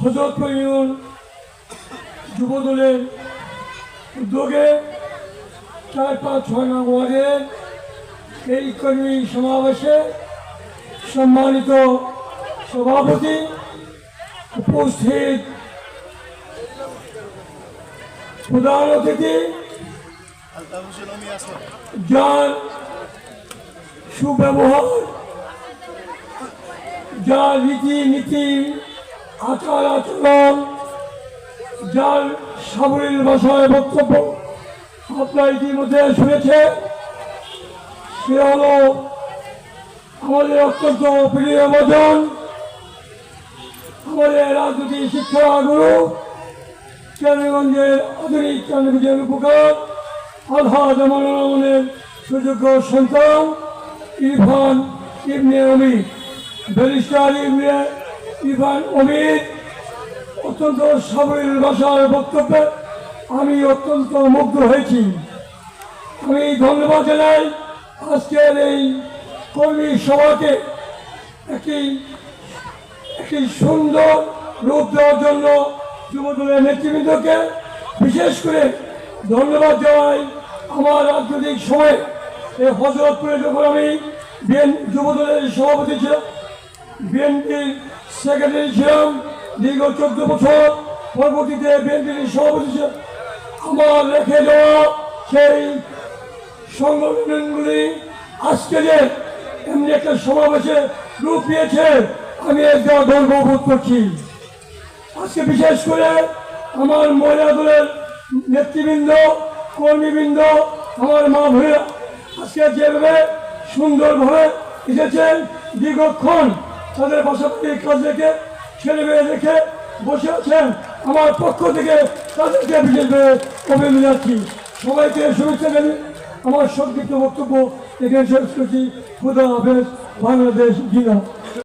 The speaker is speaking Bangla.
হযরতপুর ইউনিয়ন যুবদলের উদ্যোগে 4-5-6 নং ওয়ার্ডের এই কর্মী সমাবেশে সম্মানিত সভাপতি, উপস্থিত প্রধান অতিথি, যার সুব্যবহার, যার রীতিনীতি, আচার আচরণ, যার সাবলীল ভাষায় বক্তব্য আপনারা ইতিমধ্যে শুনেছে, সে হল আমাদের অত্যন্ত প্রিয়ভাজন, আমাদের রাজনৈতিক শিক্ষা গুরু, কেরানীগঞ্জের আধুনিক কেন্দ্রীয় উপকার আলহাজ আমানুর রহমানের সুযোগ্য সন্তান ইরফান ইবনে অমির, ব্যারিস্টার ইরফান অমির অত্যন্ত সাবলীল ভাষার বক্তব্যে আমি অত্যন্ত মুগ্ধ হয়েছি। আমি ধন্যবাদ জানাই আজকের এই কর্মী সভাকে একটি সুন্দর রূপ দেওয়ার জন্য যুবদলের নেতৃবৃন্দকে। বিশেষ করে ধন্যবাদ জানাই আমার রাজনৈতিক সময়ে এই হযরতপুরে যখন আমি যুবদলের সভাপতি ছিলাম, বিএনপির সেক্রেটারি ছিলাম দীর্ঘ 14 বছর, পরবর্তীতে বিএনপির সভাপতি ছিলাম। আমার রেখে যাওয়া সেই সংগঠনগুলি আজকে যে এমনি একটা সমাবেশে রূপ নিয়েছে, আমি একটা গর্ববোধ করছি। আজকে বিশেষ করে আমার মহিলা দলের নেতৃবৃন্দ, কর্মীবৃন্দ, আমার মা বোনেরা আজকে যেভাবে সুন্দরভাবে এসেছেন, দীর্ঘক্ষণ তাদের পাশাপাশি কাজ রেখে ছেলে মেয়ে রেখে বসে আছেন, আমার পক্ষ থেকে তাদেরকে বিশেষভাবে অভিনন্দন জানাচ্ছি। সবাইকে শুভেচ্ছা জানিয়ে আমার সংক্ষিপ্ত বক্তব্য এখানে শেষ করছি। খুদা হাফেজ। বাংলাদেশ জিন্দাবাদ।